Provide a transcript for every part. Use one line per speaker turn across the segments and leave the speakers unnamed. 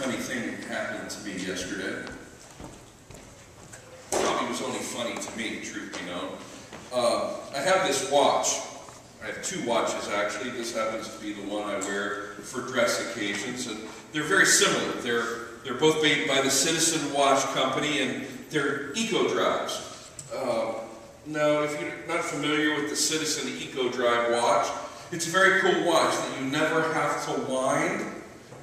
funny thing happened to me yesterday. Probably was only funny to me, truth be known. I have this watch. I have two watches, actually. This happens to be the one I wear for dress occasions, and they're very similar. They're both made by the Citizen Watch Company, and they're Eco Drives. Now, if you're not familiar with the Citizen Eco Drive watch, it's a very cool watch that you never have to wind,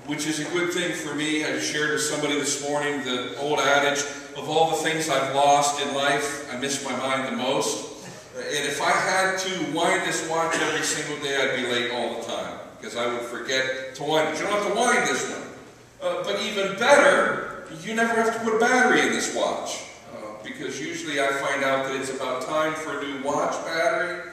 which is a good thing for me. I shared with somebody this morning the old adage, of all the things I've lost in life, I miss my mind the most. And if I had to wind this watch every single day, I'd be late all the time, because I would forget to wind it. You don't have to wind this one. But even better, you never have to put a battery in this watch. Because usually I find out that it's about time for a new watch battery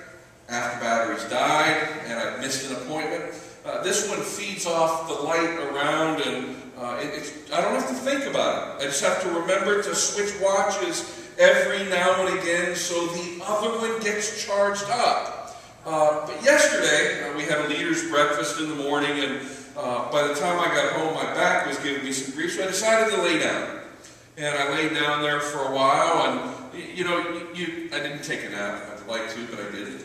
after batteries died and I've missed an appointment. This one feeds off the light around, and I don't have to think about it. I just have to remember to switch watches every now and again so the other one gets charged up. But yesterday we had a leader's breakfast in the morning, and by the time I got home my back was giving me some grief, so I decided to lay down. And I laid down there for a while, and I didn't take a nap. I'd like to, but I didn't.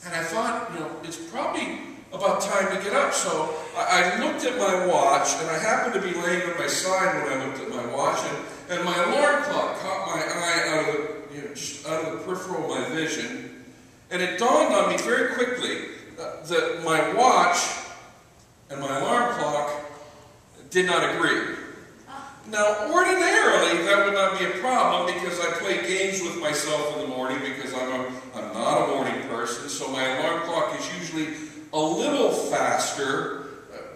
And I thought, it's probably about time to get up. So I looked at my watch, and I happened to be laying on my side when I looked at my watch, and my alarm clock caught my eye out of the peripheral of my vision, and it dawned on me very quickly that my watch and my alarm clock did not agree. Now, ordinarily, that would not be a problem because I play games with myself in the morning because I'm not a morning person, so my alarm clock is usually a little faster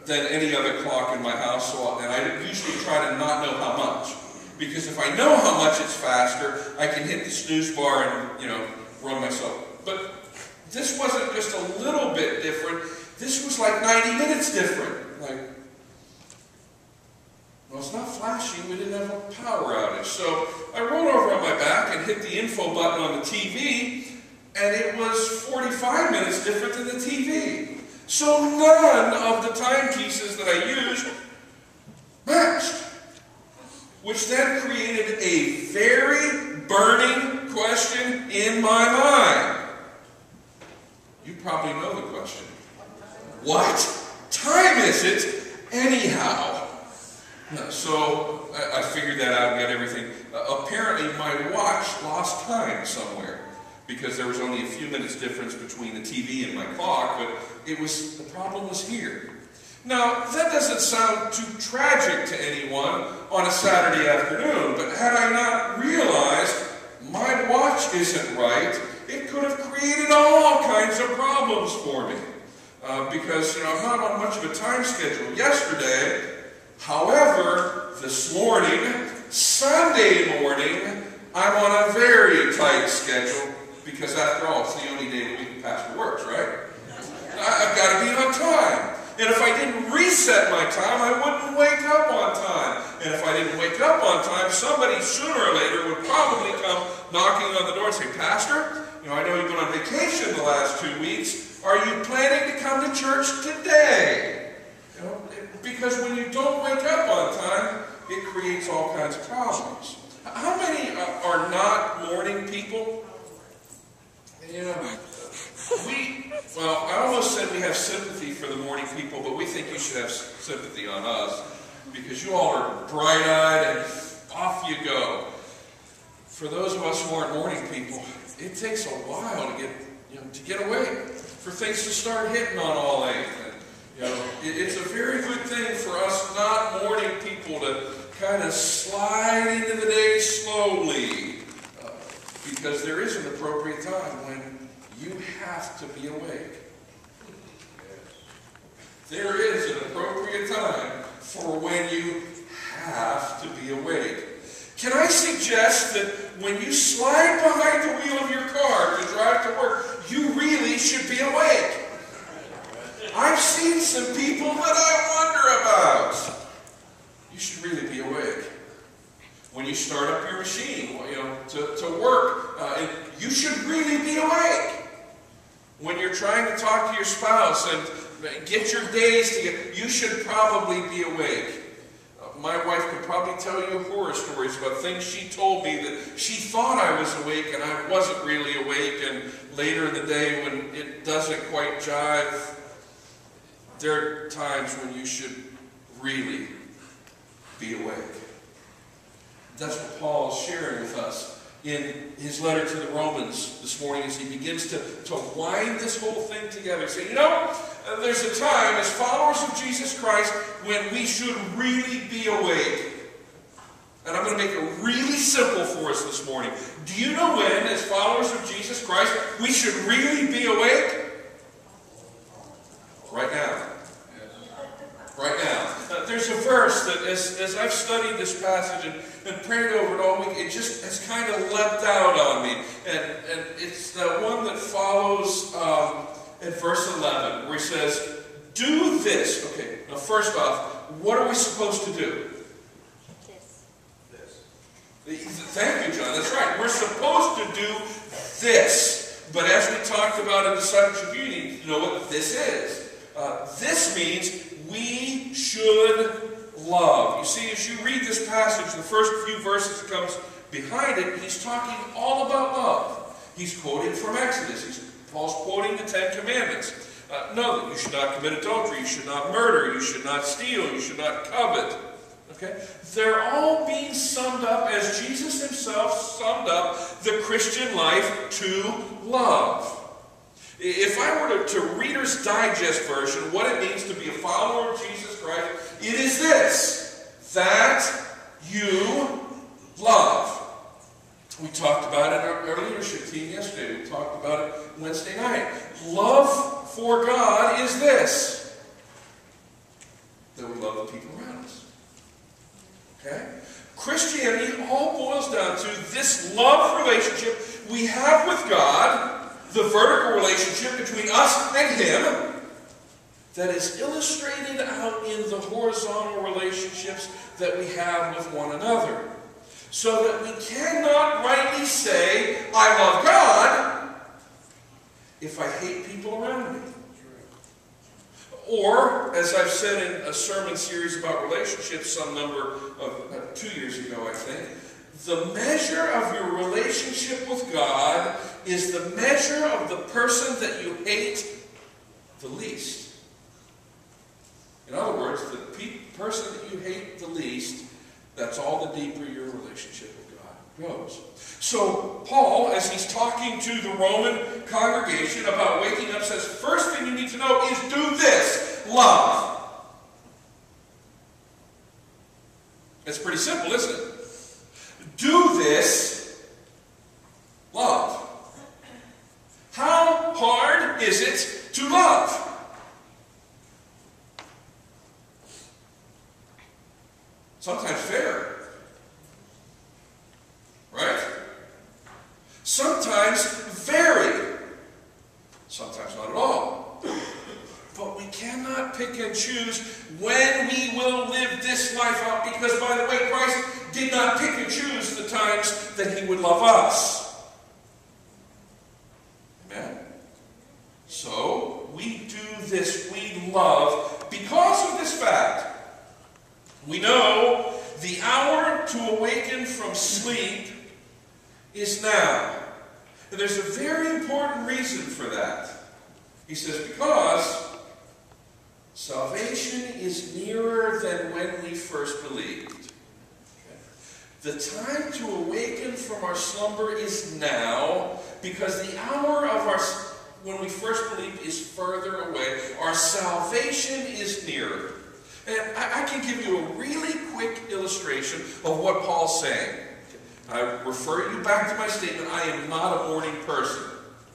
than any other clock in my house, and I usually try to not know how much. Because if I know how much it's faster, I can hit the snooze bar and, run myself. But this wasn't just a little bit different. This was like 90 minutes different. Well, it's not flashing. We didn't have a power outage. So I rolled over on my back and hit the info button on the TV, and it was 45 minutes different than the TV. So none of the timepieces that I used matched, which then created a very burning question in my mind. You probably know the question. What time is it anyhow? So I figured that out and got everything. Apparently my watch lost time somewhere because there was only a few minutes difference between the TV and my clock, but the problem was here. Now, that doesn't sound too tragic to anyone on a Saturday afternoon, but had I not realized my watch isn't right, it could have created all kinds of problems for me. Because, I'm not on much of a time schedule yesterday. However, this morning, Sunday morning, I'm on a very tight schedule because, after all, it's the only day of the week the pastor works, right? I've got to be on time. And if I didn't reset my time, I wouldn't wake up on time. And if I didn't wake up on time, somebody sooner or later would probably come knocking on the door and say, Pastor, I know you've been on vacation the last 2 weeks. Are you planning to come to church today? Because when you don't wake up on time, it creates all kinds of problems. How many are not morning people? I almost said we have sympathy for the morning people, but we think you should have sympathy on us because you all are bright-eyed and off you go. For those of us who aren't morning people, it takes a while to get awake, for things to start hitting on all eight. It's a very good thing for us not morning people to kind of slide into the day slowly, because there is an appropriate time when you have to be awake. There is an appropriate time for when you have to be awake. Can I suggest that when you slide behind the wheel of your car to drive to work, you really should be awake? I've seen some people that I wonder about. You should really be awake. When you start up your machine, to work, you should really be awake. When you're trying to talk to your spouse and get your days together, you should probably be awake. My wife could probably tell you horror stories about things she told me that she thought I was awake and I wasn't really awake, and later in the day when it doesn't quite jive. There are times when you should really be awake. That's what Paul is sharing with us in his letter to the Romans this morning as he begins to wind this whole thing together. Say, there's a time as followers of Jesus Christ when we should really be awake. And I'm going to make it really simple for us this morning. Do you know when, as followers of Jesus Christ, we should really be awake? Right now. Right now. There's a verse that, as I've studied this passage and prayed over it all week, it just has kind of leapt out on me. And it's the one that follows at verse 11, where he says, do this. Okay, now first off, what are we supposed to do? Thank you, John. That's right. We're supposed to do this. But as we talked about in discipleship, you need to know what this is. This means we should love. You see, as you read this passage, the first few verses that comes behind it, he's talking all about love. He's quoting from Exodus. Paul's quoting the Ten Commandments. Know that you should not commit adultery, you should not murder, you should not steal, you should not covet. Okay? They're all being summed up as Jesus himself summed up the Christian life to love. If I were to Reader's Digest version, what it means to be a follower of Jesus Christ, it is this, that you love. We talked about it in our leadership team yesterday. We talked about it Wednesday night. Love for God is this, that we love the people around us. Okay? Christianity all boils down to this love relationship we have with God, the vertical relationship between us and Him, that is illustrated out in the horizontal relationships that we have with one another. So that we cannot rightly say, I love God, if I hate people around me. Or, as I've said in a sermon series about relationships some number of 2 years ago, I think, the measure of your relationship with God is the measure of the person that you hate the least. In other words, the person that you hate the least, that's all the deeper your relationship with God goes. So, Paul, as he's talking to the Roman congregation about waking up, says, first thing you need to know is do this, love. It's pretty simple, isn't it? Do this, love. How hard is it to love? Sometimes very. Right? Sometimes very. Sometimes not at all. But we cannot pick and choose when we will live this life out, because, by the way, Christ did not pick and choose the times that He would love us. Amen? So, we do this, we love, because of this fact. We know the hour to awaken from sleep is now. And there's a very important reason for that. He says, because salvation is nearer than when we first believed. The time to awaken from our slumber is now, because the hour of when we first believed is further away. Our salvation is nearer. And I can give you a really quick illustration of what Paul's saying. I refer you back to my statement, I am not a morning person.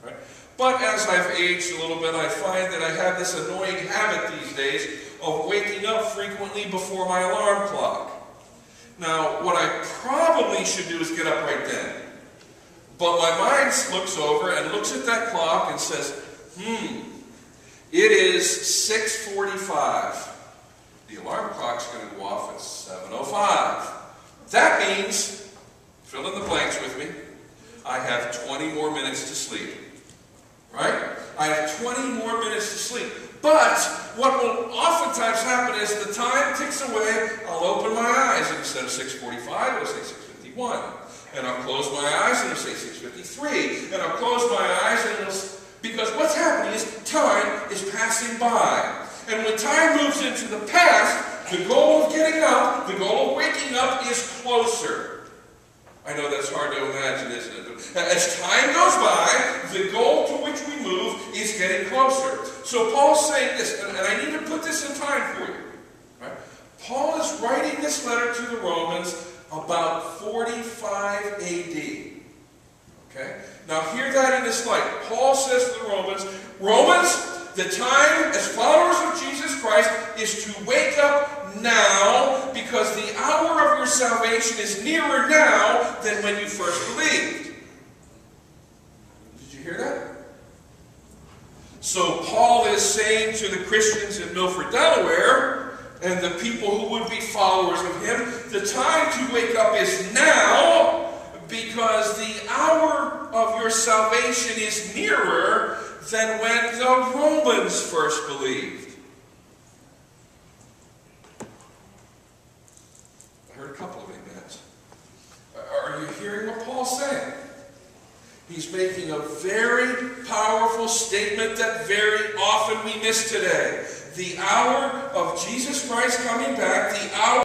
Right? But as I've aged a little bit, I find that I have this annoying habit these days of waking up frequently before my alarm clock. Now, what I probably should do is get up right then. But my mind looks over and looks at that clock and says, it is 6:45. The alarm clock's going to go off at 7:05. That means, fill in the blanks with me, I have 20 more minutes to sleep. Right? I have 20 more minutes to sleep. But what will oftentimes happen is the time ticks away, I'll open my eyes, and instead of 6:45, it'll say 6:51. And I'll close my eyes, and it'll say 6:53. And I'll close my eyes, and because what's happening is time is passing by. And when time moves into the past, the goal of getting up, the goal of waking up is closer. I know that's hard to imagine, isn't it? But as time goes by, the goal to which we move is getting closer. So Paul's saying this, and I need to put this in time for you. Right? Paul is writing this letter to the Romans about 45 AD. Okay? Now hear that in this light. Paul says to the Romans, the time as followers of Jesus Christ is to wake up now, because the hour of your salvation is nearer now than when you first believed. Did you hear that? So Paul is saying to the Christians in Milford, Delaware, and the people who would be followers of him, the time to wake up is now, because the hour of your salvation is nearer than when the Romans first believed. I heard a couple of amens. Are you hearing what Paul's saying? He's making a very powerful statement that very often we miss today. The hour of Jesus Christ coming back, the hour